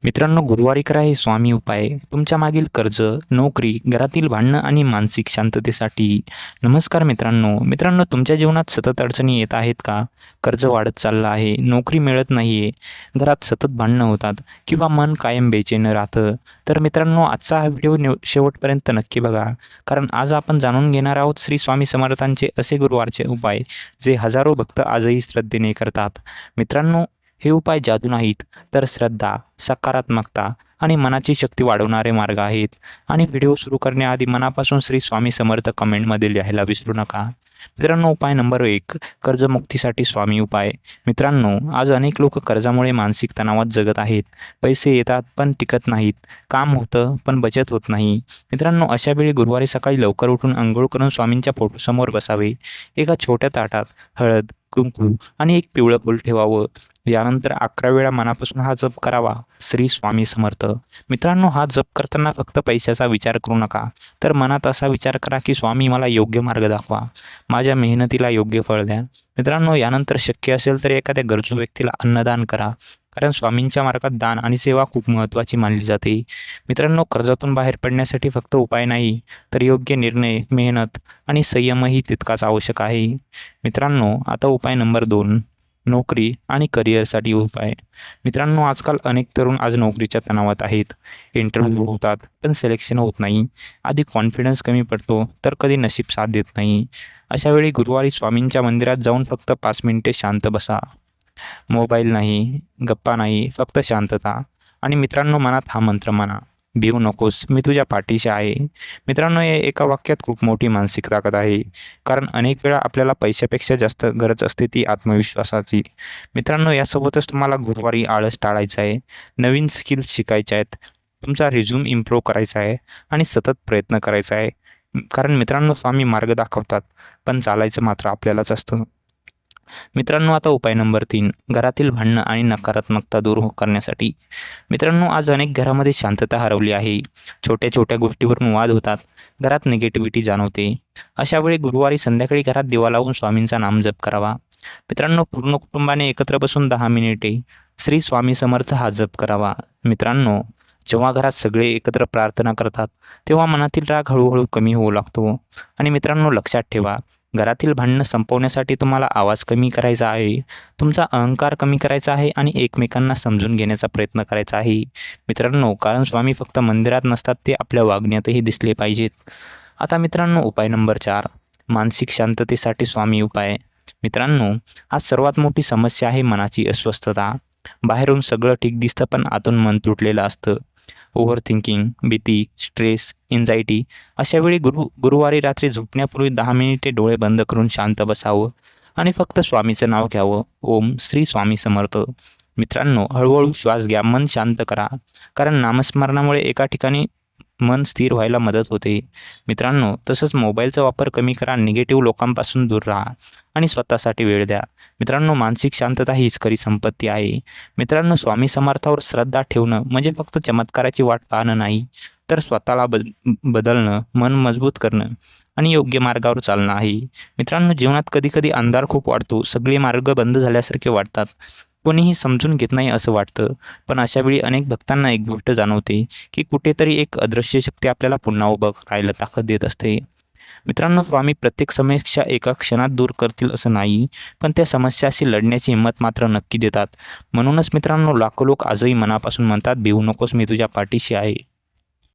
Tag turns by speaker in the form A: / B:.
A: मित्रांनो, गुरुवारी करा हे स्वामी उपाय. तुमच्या मागील कर्ज, नोकरी, घरातील भांडणं आणि मानसिक शांततेसाठी. नमस्कार मित्रांनो, तुमच्या जीवनात सतत अडचणी येत आहेत का? कर्ज वाढत चाललं आहे, नोकरी मिळत नाहीये, घरात सतत भांडणं होतात किंवा मन कायम बेचैन राहतं. तर मित्रांनो, आजचा हा व्हिडिओ शेवटपर्यंत नक्की बघा. कारण आज आपण जाणून घेणार आहोत श्री स्वामी समर्थांचे असे गुरुवारचे उपाय, जे हजारो भक्त आजही श्रद्धेने करतात. मित्रांनो, हे उपाय जादू नाहीत, तर श्रद्धा, सकारात्मकता आणि मनाची शक्ती वाढवणारे मार्ग आहेत. आणि व्हिडिओ सुरू करण्याआधी मनापासून श्री स्वामी समर्थ कमेंटमध्ये लिहायला विसरू नका. मित्रांनो, उपाय नंबर 1, कर्जमुक्तीसाठी स्वामी उपाय. मित्रांनो, आज अनेक लोक कर्जामुळे मानसिक तणावात जगत आहेत. पैसे येतात पण टिकत नाहीत, काम होतं पण बचत होत नाही. मित्रांनो, अशा वेळी गुरुवारी सकाळी लवकर उठून अंघोळ करून स्वामींच्या फोटोसमोर बसावे. एका छोट्या ताटात हळद, कुंकू आणि एक पिवळं फूल ठेवावं. यानंतर 11 वेळा मनापासून हा जप करावा, श्री स्वामी समर्थ. मित्रांनो, हा जप करताना फक्त पैशाचा विचार करू नका, तर मनात असा विचार करा की स्वामी मला योग्य मार्ग दाखवा, माझ्या मेहनतीला योग्य फळ द्या. मित्रांनो, यानंतर शक्य असेल तर एखाद्या गरजू व्यक्तीला अन्नदान करा, कारण स्वामींच्या मार्गात दान आणि सेवा खूप महत्त्वाची मानली जाते. मित्रांनो, कर्जातून बाहेर पडण्यासाठी फक्त उपाय नाही, तर योग्य निर्णय, मेहनत आणि संयमही तितकाच आवश्यक आहे. मित्रांनो, आता उपाय नंबर 2, नोकरी आणि करिअरसाठी उपाय. मित्रांनो, आजकाल अनेक तरुण आज नोकरीच्या तणावात आहेत. इंटरव्ह्यू होतात पण सिलेक्शन होत नाही. आधी कॉन्फिडन्स कमी पडतो, तर कधी नशीब साथ देत नाही. अशा वेळी गुरुवारी स्वामींच्या मंदिरात जाऊन फक्त 5 मिनिटे शांत बसा. मोबाईल नाही, गप्पा नाही, फक्त शांतता. आणि मित्रांनो, मनात हा मंत्र म्हणा, भिवू नकोस, मी तुझ्या पाठीशी आहे. मित्रांनो, या एका वाक्यात खूप मोठी मानसिक ताकद आहे. कारण अनेक वेळा आपल्याला पैशापेक्षा जास्त गरज असते ती आत्मविश्वासाची. मित्रांनो, यासोबतच तुम्हाला गुरुवारी आळस टाळायचा आहे, नवीन स्किल्स शिकायच्या आहेत, तुमचा रिझ्यूम इम्प्रूव्ह करायचा आहे आणि सतत प्रयत्न करायचा आहे. कारण मित्रांनो, स्वामी मार्ग दाखवतात, पण चालायचं मात्र आपल्यालाच असतं. मित्रांनो, आता उपाय नंबर 3, घरातील भांडणं आणि नकारात्मकता दूर करण्यासाठी. मित्रांनो, आज अनेक घरामध्ये शांतता हरवली आहे. छोट्या छोट्या गोष्टीवरून वाद होतात, घरात निगेटिव्हिटी जाणवते. अशा वेळी गुरुवारी संध्याकाळी घरात दिवा लावून स्वामींचा नामजप करावा. मित्रांनो, पूर्ण कुटुंबाने एकत्र बसून 10 मिनिटे श्री स्वामी समर्थ हा जप करावा. मित्रांनो, जेव्हा घरात सगळे एकत्र प्रार्थना करतात, तेव्हा मनातील राग हळूहळू कमी होऊ लागतो. आणि मित्रांनो, लक्षात ठेवा, घरातील भांडणं संपवण्यासाठी तुम्हाला आवाज कमी करायचा आहे, तुमचा अहंकार कमी करायचा आहे आणि एकमेकांना समजून घेण्याचा प्रयत्न करायचा आहे. मित्रांनो, कारण स्वामी फक्त मंदिरात नसतात, ते आपल्या वागण्यातही दिसले पाहिजेत. आता मित्रांनो, उपाय नंबर 4, मानसिक शांततेसाठी स्वामी उपाय. मित्रांनो, आज सर्वात मोठी समस्या आहे मनाची अस्वस्थता. बाहेरून सगळं ठीक दिसतं पण आतून मन तुटलेलं असतं. ओव्हर थिंकिंग, भीती, स्ट्रेस, एन्झायटी. अशा वेळी गुरुवारी रात्री झोपण्यापूर्वी 10 मिनिटे डोळे बंद करून शांत बसावं आणि फक्त स्वामीचं नाव घ्यावं, ओम श्री स्वामी समर्थ. मित्रांनो, हळूहळू श्वास घ्या, मन शांत करा, कारण नामस्मरणामुळे एका ठिकाणी मन स्थिर व्हायला मदत होते. मित्रांनो, तसंच मोबाईलचा वापर कमी करा, निगेटिव्ह लोकांपासून दूर राहा आणि स्वतःसाठी वेळ द्या. मित्रांनो, मानसिक शांतता हीच खरी संपत्ती आहे. मित्रांनो, स्वामी समर्थावर श्रद्धा ठेवणं म्हणजे फक्त चमत्काराची वाट पाहणं नाही, तर स्वतःला बदलणं, मन मजबूत करणं आणि योग्य मार्गावर चालणं आहे. मित्रांनो, जीवनात कधीकधी अंधार खूप वाढतो, सगळे मार्ग बंद झाल्यासारखे वाटतात, कोणीही समजून घेत नाही असं वाटतं. पण अशा वेळी अनेक भक्तांना एक गोष्ट जाणवते की कुठेतरी एक अदृश्य शक्ती आपल्याला पुन्हा उभं राहायला ताकद देत असते. मित्रांनो, स्वामी प्रत्येक समस्या एका क्षणात दूर करतील असं नाही, पण त्या समस्याशी लढण्याची हिंमत मात्र नक्की देतात. म्हणूनच मित्रांनो, लाखो लोक आजही मनापासून म्हणतात, भिवू नकोस, मी तुझ्या पाठीशी आहे.